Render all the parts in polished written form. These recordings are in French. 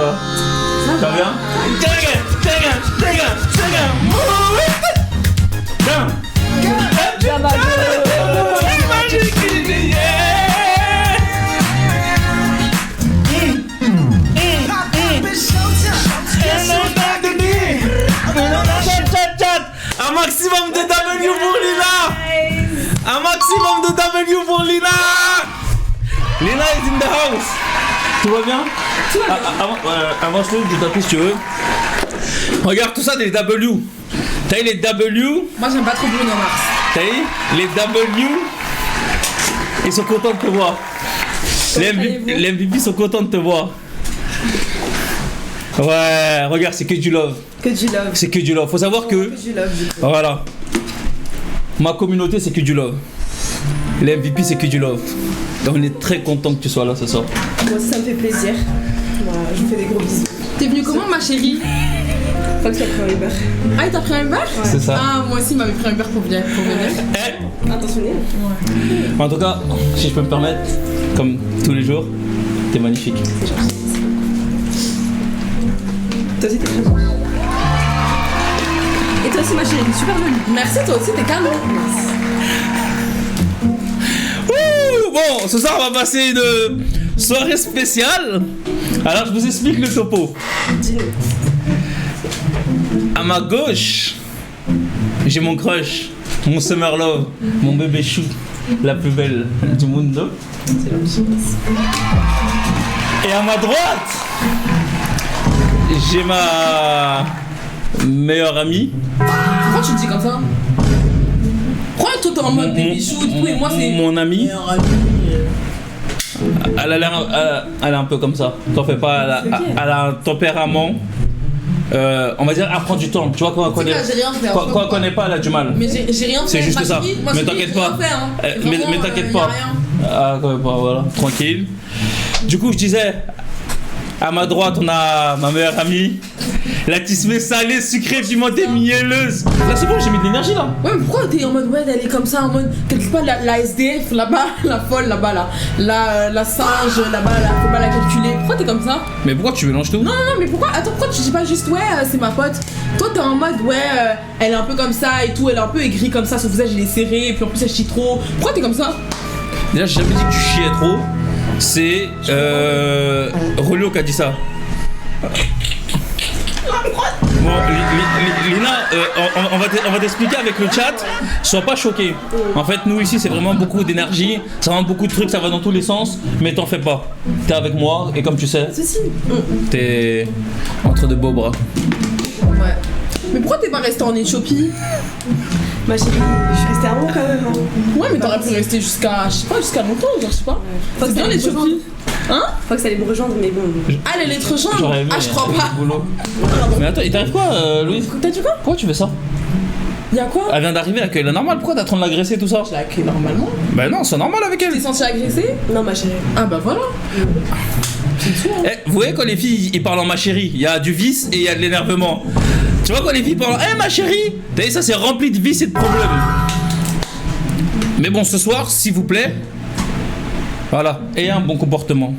va? Ça va bien? Un maximum de W pour Lina! Un maximum de W pour Lina! Lina is in the house! Tout va bien? Avance-le, je t'appuie si tu veux. Regarde tout ça des W. T'as eu les W? Moi j'aime pas trop Bruno Mars. T'as eu les W? Ils sont contents de te voir. Les MVP sont contents de te voir. Ouais, regarde, c'est que du love. Que du love. C'est que du love. Faut savoir que. Que du love, du coup. Voilà. Ma communauté, c'est que du love. Les MVP, c'est que du love. Donc on est très content que tu sois là ce soir. Moi aussi, ça me fait plaisir. Voilà, je vous fais des gros bisous. T'es venue comment, ma chérie? Je crois que tu as pris un Uber. Ah, il t'a pris un Uber? Ouais. C'est ça. Ah, moi aussi, il m'avait pris un Uber pour venir. Intentionné. Ouais. En tout cas, si je peux me permettre, comme tous les jours, t'es magnifique. C'est gentil. Toi aussi, t'es très jolie. Et toi aussi, ma chérie, super jolie. Merci, toi aussi, t'es canon. Bon, ce soir on va passer une soirée spéciale. Alors je vous explique le topo. À ma gauche, j'ai mon crush, mon summer love, mon bébé chou, la plus belle du monde. Et à ma droite, j'ai ma meilleure amie. Pourquoi tu te dis comme ça? Pourquoi toi t'es en mode bébé chou, du coup, et moi c'est mon amie. Elle a l'air, elle est un peu comme ça. T'en fais pas, elle a un tempérament. On va dire, elle prend du temps. Tu vois, quand on connaît, quand on connaît pas, elle a du mal. Mais j'ai rien fait. C'est juste ça. Moi, mais t'inquiète pas. Mais t'inquiète pas. Ah, quand même pas, voilà, tranquille. Du coup, je disais, à ma droite, on a ma meilleure amie. La tismée salée, sucrée, pimentée, mielleuse. Là, c'est bon, j'ai mis de l'énergie là. Ouais, mais pourquoi t'es en mode, ouais, elle est comme ça, en mode, quelque part, la SDF là-bas, la folle là-bas, là, la singe là-bas, là, faut pas la calculer. Pourquoi t'es comme ça? Mais pourquoi tu mélanges tout? Non, mais pourquoi? Attends, pourquoi tu dis pas juste, ouais, c'est ma pote? Toi, t'es en mode, ouais, elle est un peu comme ça et tout, elle est un peu aigrie comme ça, son visage il est serré, et puis en plus elle chie trop. Pourquoi t'es comme ça? Déjà, j'ai jamais dit que tu chiais trop. C'est Relio qui a dit ça. Bon, Lina, on va t'expliquer avec le chat. Sois pas choqué. En fait, nous ici, c'est vraiment beaucoup d'énergie. Ça va beaucoup de trucs, ça va dans tous les sens. Mais t'en fais pas. T'es avec moi et comme tu sais, t'es entre de beaux bras. Ouais. Mais pourquoi t'es pas resté en Éthiopie? Ma chérie, je suis restée à Rouen quand même. Hein. Ouais, mais t'aurais pu rester jusqu'à, je sais pas, jusqu'à longtemps, genre, je sais pas. C'est bien l'Éthiopie. Hein? Je crois que ça allait me rejoindre, mais bon. Ah, elle allait te rejoindre? J'aurais aimé, Ah, je crois pas. Mais attends, il t'arrive quoi, Louise? T'as dit quoi? Pourquoi tu fais ça? Y'a quoi? Elle vient d'arriver, accueille-la normal. Pourquoi t'es en train de l'agresser tout ça? Je l'ai accueilli normalement. Bah non, c'est normal avec elle. T'es senti agressé? Non, ma chérie. Ah, bah voilà. C'est tout, hein. Vous voyez quand les filles ils parlent en ma chérie, il y a du vice et il y a de l'énervement. Tu vois quand les filles parlent en ma chérie, t'as vu ça c'est rempli de vice et de problèmes. Mais bon ce soir s'il vous plaît, voilà, ayez un bon comportement.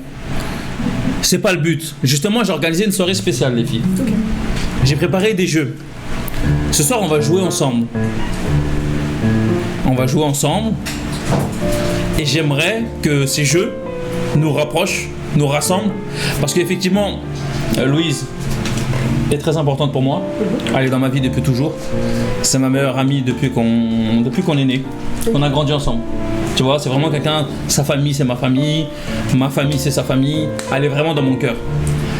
C'est pas le but. Justement j'ai organisé une soirée spéciale les filles. Okay. J'ai préparé des jeux. Ce soir on va jouer ensemble. On va jouer ensemble. Et j'aimerais que ces jeux nous rapprochent, nous rassemblent. Parce qu'effectivement, Louise est très importante pour moi. Elle est dans ma vie depuis toujours. C'est ma meilleure amie depuis qu'on est né. On a grandi ensemble. Tu vois, c'est vraiment quelqu'un, sa famille c'est ma famille c'est sa famille. Elle est vraiment dans mon cœur.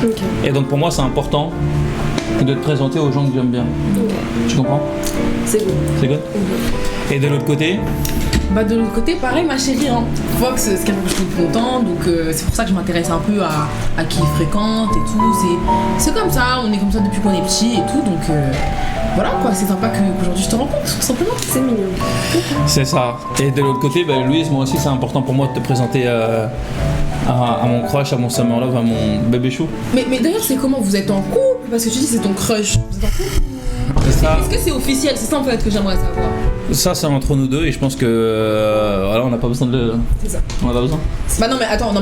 Okay. Et donc pour moi c'est important de te présenter aux gens que j'aime bien. Okay. Tu comprends? C'est bon. C'est good? Et de l'autre côté? Bah de l'autre côté, pareil ma chérie, hein. Fox, c'est quelqu'un que je connais depuis longtemps, donc c'est pour ça que je m'intéresse un peu à qui il fréquente et tout. C'est comme ça, on est comme ça depuis qu'on est petit et tout, donc voilà quoi, c'est sympa qu'aujourd'hui je te rencontre, tout simplement. C'est mignon. C'est ça. Et de l'autre côté, bah, Louise, moi aussi c'est important pour moi de te présenter à mon crush, à mon summer love, à mon bébé chou. Mais d'ailleurs c'est comment, vous êtes en couple? Parce que tu dis c'est ton crush. Vous êtes en couple? Est-ce que c'est officiel? C'est ça en fait que j'aimerais savoir. Ça c'est entre nous deux et je pense que voilà on n'a pas besoin de le... C'est ça. On n'a pas besoin. Bah non mais attends.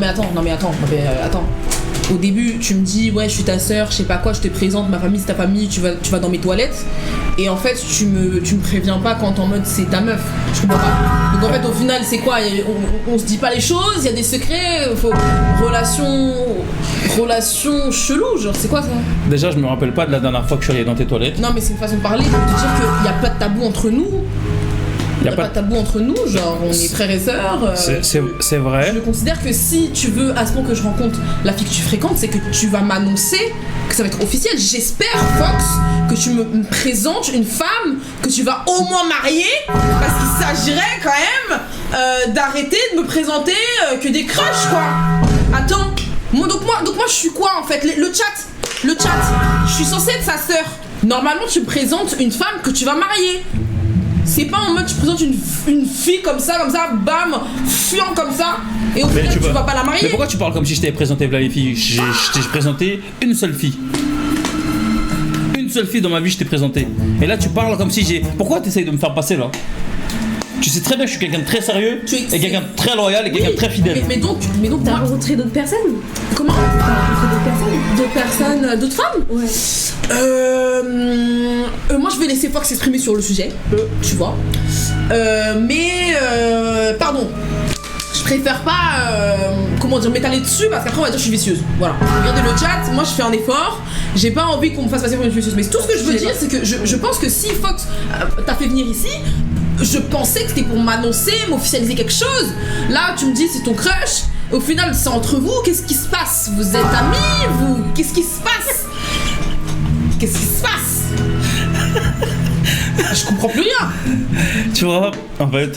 au début tu me dis ouais je suis ta sœur, je sais pas quoi, je te présente, ma famille c'est ta famille, tu vas dans mes toilettes, et en fait tu me préviens pas quand en mode c'est ta meuf, je comprends pas. Donc en fait au final c'est quoi, on se dit pas les choses, il y a des secrets, relation chelou, genre c'est quoi ça? Déjà, je me rappelle pas de la dernière fois que je suis allé dans tes toilettes. Non mais c'est une façon de parler, de te dire qu'il y a pas de tabou entre nous. Il y a pas de tabou entre nous, genre on est frères et sœurs. C'est vrai. Je considère que si tu veux à ce moment que je rencontre la fille que tu fréquentes, c'est que tu vas m'annoncer que ça va être officiel. J'espère, Fox, que tu me présentes une femme que tu vas au moins marier, parce qu'il s'agirait quand même d'arrêter de me présenter que des crushs quoi. Attends, donc moi je suis quoi en fait? Le chat, je suis censée être sa sœur. Normalement tu me présentes une femme que tu vas marier. C'est pas en mode tu présentes une fille comme ça, bam, fuyant comme ça, et au final tu vas pas la marier. Mais pourquoi tu parles comme si je t'avais présenté les filles? Je t'ai présenté une seule fille. Une seule fille dans ma vie je t'ai présenté. Et là tu parles comme si j'ai... Pourquoi t'essayes de me faire passer là? Tu sais très bien que je suis quelqu'un de très sérieux, et quelqu'un de très loyal, et quelqu'un de très fidèle. Mais donc T'as rencontré d'autres personnes? Comment? T'as rencontré d'autres personnes, d'autres femmes? Ouais. Moi je vais laisser Fox s'exprimer sur le sujet, tu vois. Pardon. Je préfère pas, m'étaler dessus parce qu'après on va dire que je suis vicieuse. Voilà. Regardez le chat, moi je fais un effort. J'ai pas envie qu'on me fasse passer pour une vicieuse. Mais tout ce que je veux dire, c'est que je pense que si Fox t'a fait venir ici, je pensais que c'était pour m'annoncer, m'officialiser quelque chose. Là, tu me dis c'est ton crush. Au final, c'est entre vous. Qu'est-ce qui se passe? Vous êtes amis? Qu'est-ce qui se passe? Qu'est-ce qui se passe? Je comprends plus rien. Tu vois, en fait,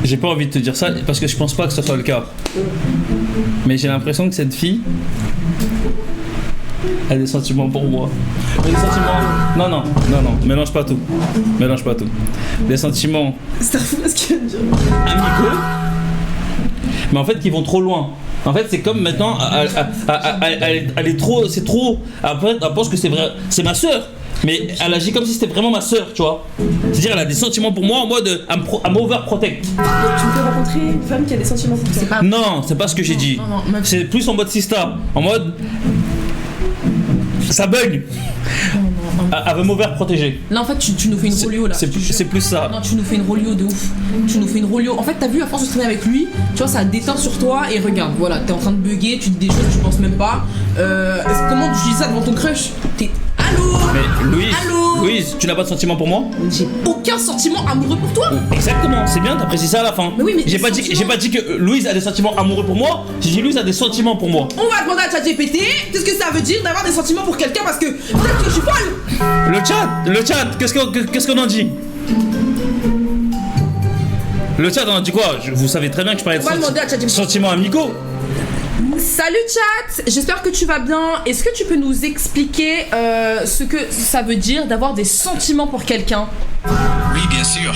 j'ai pas envie de te dire ça parce que je pense pas que ce soit le cas. Mais j'ai l'impression que cette fille a des sentiments pour moi. Des sentiments... Non, mélange pas tout. Des sentiments... C'est fou ce qu'il vient de dire. Amicaux, mais en fait qui vont trop loin. En fait, c'est comme maintenant, elle est trop... C'est trop... Après, elle pense que c'est vrai... C'est ma sœur. Mais elle agit comme si c'était vraiment ma sœur, tu vois. C'est-à-dire, elle a des sentiments pour moi en mode... à m'overprotect. Tu peux rencontrer une femme qui a des sentiments pour toi? Non, c'est pas ce que j'ai dit. C'est plus en mode sista. En mode... Ça bug. Elle veut m'overprotéger. Là en fait tu nous fais une rolio là. C'est plus ça. Non, tu nous fais une rolio de ouf. Tu nous fais une rolio. En fait t'as vu, à force de traîner avec lui, tu vois ça a déteint sur toi et regarde, voilà, t'es en train de bugger, tu dis des choses que tu penses même pas. Comment tu dis ça devant ton crush? T'es... Allô? Mais Louise, tu n'as pas de sentiment pour moi? J'ai aucun sentiment amoureux pour toi. Exactement, c'est bien, t'as précisé ça à la fin. Mais oui, mais j'ai pas dit que Louise a des sentiments amoureux pour moi, j'ai dit Louise a des sentiments pour moi. On va demander à ChatGPT qu'est-ce que ça veut dire d'avoir des sentiments pour quelqu'un, parce que peut-être que je suis folle. Le chat, qu'est-ce qu'on en dit? Le chat, on en dit quoi? Vous savez très bien que je parlais de sentiments amicaux. Salut chat, j'espère que tu vas bien. Est-ce que tu peux nous expliquer ce que ça veut dire d'avoir des sentiments pour quelqu'un? Oui, bien sûr.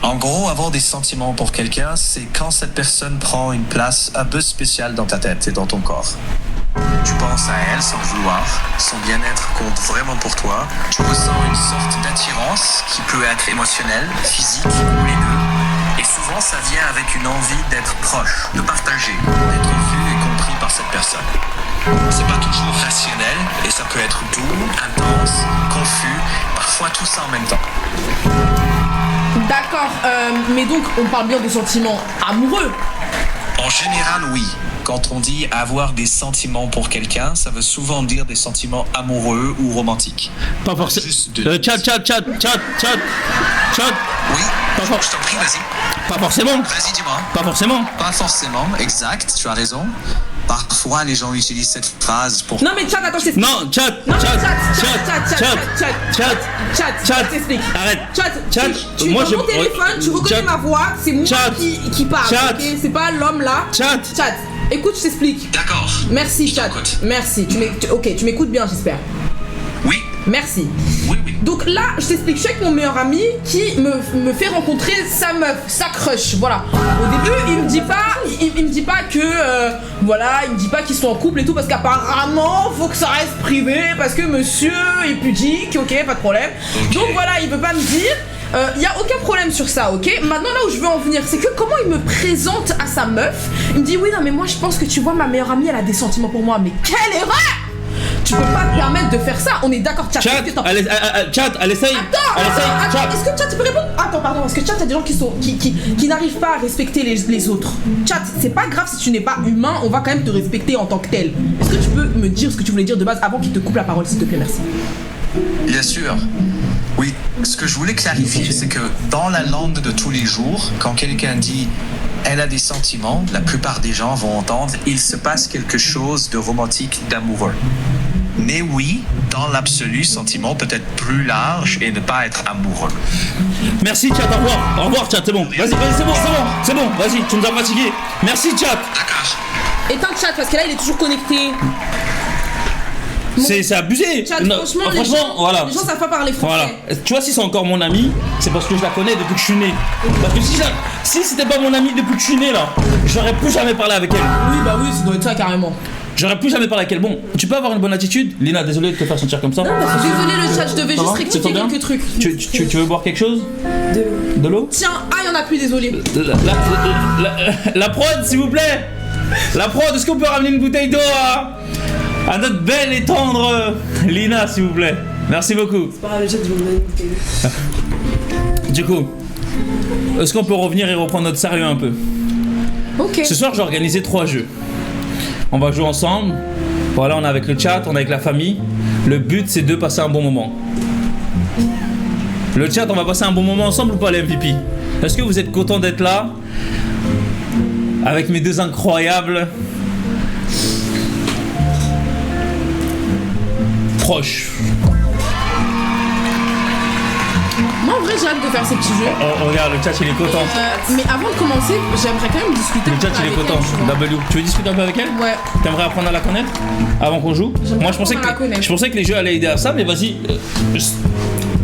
En gros, avoir des sentiments pour quelqu'un, c'est quand cette personne prend une place un peu spéciale dans ta tête et dans ton corps. Tu penses à elle sans le vouloir, son bien-être compte vraiment pour toi, tu ressens une sorte d'attirance qui peut être émotionnelle, physique ou les deux. Et souvent, ça vient avec une envie d'être proche, de partager, d'être vu et compris par cette personne. C'est pas toujours rationnel et ça peut être doux, intense, confus, parfois tout ça en même temps. D'accord, mais donc on parle bien de sentiments amoureux. En général, oui. Quand on dit avoir des sentiments pour quelqu'un, ça veut souvent dire des sentiments amoureux ou romantiques. Pas forcément. Chat. Oui, je t'en prie, vas-y. Pas forcément. Vas-y, dis-moi. Pas forcément. Pas forcément, exact, tu as raison. Parfois, les gens utilisent cette phrase pour... Non mais chat, attends, je t'explique. Non, chat. T'explique. Arrête. Chat. Tu es dans mon téléphone, tu reconnais ma voix, c'est moi qui parle, ok? C'est pas l'homme là. Chat. Écoute, je t'explique. D'accord. Merci chat. Merci. Tu m'écoutes bien, j'espère. Oui. Merci. Oui. Donc là, je t'explique, je suis avec mon meilleur ami qui me fait rencontrer sa meuf, sa crush, voilà. Au début, il me dit pas que, voilà, il me dit pas qu'ils sont en couple et tout, parce qu'apparemment, faut que ça reste privé, parce que monsieur est pudique, ok, pas de problème. Okay. Donc voilà, il veut pas me dire. y a aucun problème sur ça, ok? Maintenant, là où je veux en venir, c'est que comment il me présente à sa meuf, il me dit, oui, non, mais moi, je pense que tu vois, ma meilleure amie, elle a des sentiments pour moi. Mais quelle erreur! Tu peux pas te permettre de faire ça, on est d'accord, Chat. Chat, elle essaye. Attends, Chat. est-ce que Chat, tu peux répondre? Attends, pardon, est-ce que Chat, t'as des gens qui n'arrivent pas à respecter les autres? Chat, c'est pas grave si tu n'es pas humain, on va quand même te respecter en tant que tel. Est-ce que tu peux me dire ce que tu voulais dire de base avant qu'il te coupe la parole, s'il te plaît, merci. Bien sûr. Oui, ce que je voulais clarifier, c'est que dans la langue de tous les jours, quand quelqu'un dit « elle a des sentiments », la plupart des gens vont entendre « il se passe quelque chose de romantique, d'amoureux ». Mais oui, dans l'absolu, sentiment peut être plus large et ne pas être amoureux. Merci Chat, au revoir Chat, c'est bon. Vas-y, c'est bon, vas-y, tu nous as fatigués. Merci Chat. D'accord. Éteins le chat parce que là il est toujours connecté. C'est abusé. Chat, Non, franchement, les gens savent pas parler français. Voilà. Tu vois, si c'est encore mon ami, c'est parce que je la connais depuis que je suis né. Parce que si c'était pas mon ami depuis que je suis né là, j'aurais plus jamais parlé avec elle. Oui, bah oui, ça doit être ça carrément. J'aurais plus jamais parlé avec elle. Bon, tu peux avoir une bonne attitude. Lina, désolé de te faire sentir comme ça. Désolé le chat, je devais Ça juste va? rectifier C'est bien? quelques trucs. Tu veux boire quelque chose? De l'eau? Tiens, y'en a plus, désolé. La prod, s'il vous plaît. La prod, est-ce qu'on peut ramener une bouteille d'eau à notre belle et tendre Lina, s'il vous plaît? Merci beaucoup. C'est pas grave, le chat, je vais me donner une bouteille. Du coup, est-ce qu'on peut revenir et reprendre notre sérieux un peu? Ok. Ce soir, j'ai organisé 3 jeux. On va jouer ensemble. Voilà, on est avec le chat, on est avec la famille. Le but, c'est de passer un bon moment. Le chat, on va passer un bon moment ensemble ou pas, les MVP? Est-ce que vous êtes contents d'être là? Avec mes deux incroyables proches. Moi en vrai j'ai hâte de faire ces petits jeux. Oh, regarde, le chat, il est content. Mais avant de commencer, j'aimerais quand même discuter Le un chat, peu il est avec content. elle, tu vois. W, tu veux discuter un peu avec elle? Ouais. T'aimerais apprendre à la connaître avant qu'on joue? J'aimerais Moi, je pensais, apprendre à la connaître. je pensais que les jeux allaient aider à ça, mais vas-y. Je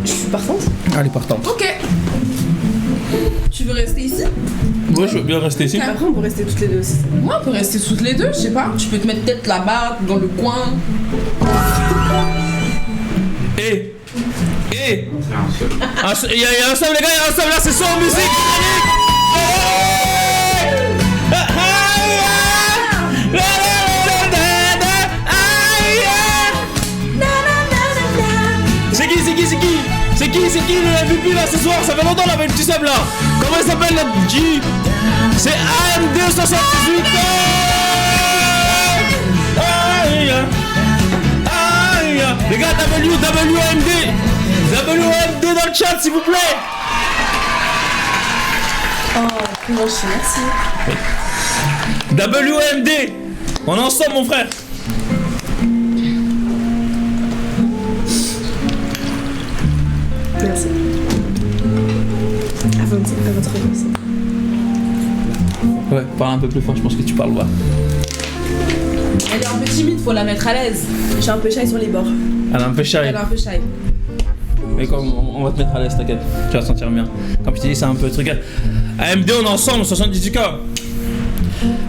suis partante. Allez, partante. Ok. Tu veux rester ici? Moi, je veux bien rester ici. Après, on peut rester toutes les deux aussi. Moi on peut rester toutes les deux, je sais pas. Tu peux te mettre peut-être là-bas, dans le coin. Et il y a un sub, les gars, il y a un sub là, c'est son musique. C'est qui le MVP là ce soir? Ça fait longtemps on avait le petit sub là. Comment il s'appelle notre G? C'est AM278. Les gars, WMD dans le chat s'il vous plaît. Oh, merci. WMD. On est ensemble mon frère. Merci. À votre réponse. Ouais, parle un peu plus fort, je pense que tu parles bas. Elle est un peu timide, faut la mettre à l'aise. Je suis un peu shy sur les bords. Elle est un peu shy. Elle est un peu shy. Mais comme on va te mettre à l'aise, t'inquiète, tu vas te sentir bien. Comme je t'ai dit, c'est un peu truc. AMD, on est ensemble, 78K.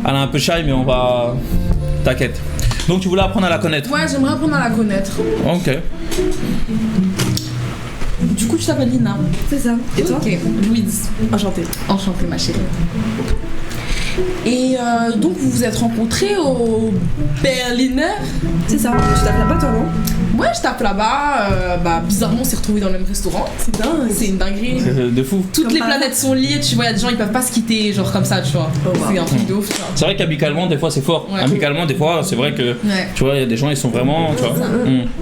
Elle est un peu shy, mais on va. T'inquiète. Donc tu voulais apprendre à la connaître? Ouais, j'aimerais apprendre à la connaître. Ok. Du coup, tu t'appelles Lina. C'est ça. Et toi? Ok, Louise. Enchantée. Enchantée, ma chérie. Et donc, vous vous êtes rencontrés au Berliner? C'est ça. Tu tapes là-bas, toi, non? Ouais, je tape là-bas. Bizarrement, on s'est retrouvés dans le même restaurant. C'est dingue. C'est une dinguerie. De fou. Toutes Comme les par planètes sont liées, tu vois, il y a des gens, ils peuvent pas se quitter, genre comme ça, tu vois. Oh, wow. C'est un truc de ouf, tu vois. C'est vrai qu'amicalement, des fois, c'est fort. Ouais. Amicalement, des fois, c'est vrai que. Ouais. Tu vois, il y a des gens, ils sont vraiment. Tu vois.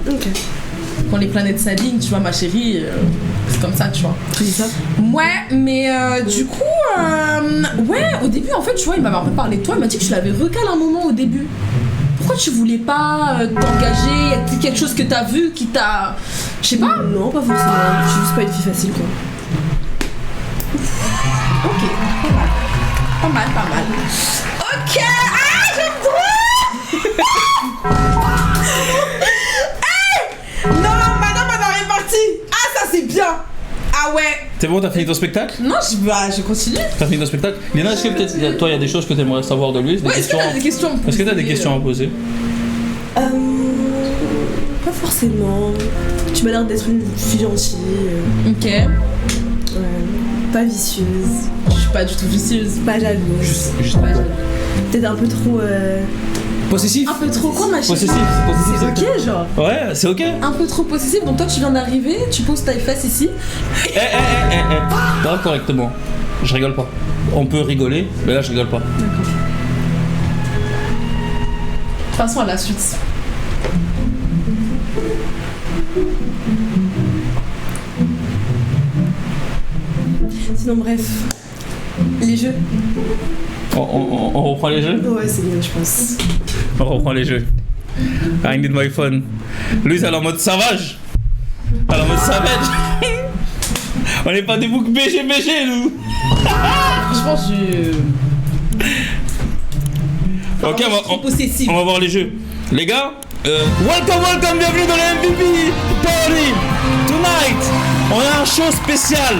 Ok. Quand les planètes s'alignent, tu vois, ma chérie, c'est comme ça, tu vois. Tu dis ça? Ouais, mais du coup, ouais, au début, en fait, tu vois, il m'avait un peu parlé de toi, il m'a dit que tu l'avais recalé un moment au début. Pourquoi tu voulais pas t'engager? Y a quelque chose que t'as vu qui t'a. Je sais pas. Non, pas forcément. Je suis juste pas une fille facile, quoi. Ok, pas mal. Pas mal, pas mal. Ok, ah, j'aime trop. Hey, non, madame, elle est partie. Ah, ça c'est bien. Ah ouais. C'est bon, t'as fini ton spectacle? Non, je continue. T'as fini ton spectacle? Lina, est-ce que peut-être, toi, il y a des choses que t'aimerais savoir de lui? Ouais, est-ce que t'as des questions à me poser? Est-ce que t'as des questions à poser? Pas forcément. Tu m'as l'air d'être une fille gentille. Ok. Pas vicieuse, Je suis pas du tout vicieuse. pas jalouse. Juste Pas jalouse. Peut-être un peu trop. Possessif. Un peu trop quoi, ma chérie? Possessif. C'est Possessif. ok, genre. Ouais, c'est ok. Un peu trop possessive, donc toi tu viens d'arriver, tu poses ta fesse ici. Parle correctement. Je rigole pas. On peut rigoler, mais là je rigole pas. Passons à la suite. Sinon, bref. Les jeux. On reprend les jeux. Ouais, c'est bien, je pense. On reprend les jeux. I need my phone. Lui, elle est en mode savage. Elle est en mode savage. On n'est pas des boucs BG, nous. Franchement, Ok, trop possessive. on va voir les jeux. Les gars, welcome, bienvenue dans le MVP Party. Tonight, on a un show spécial.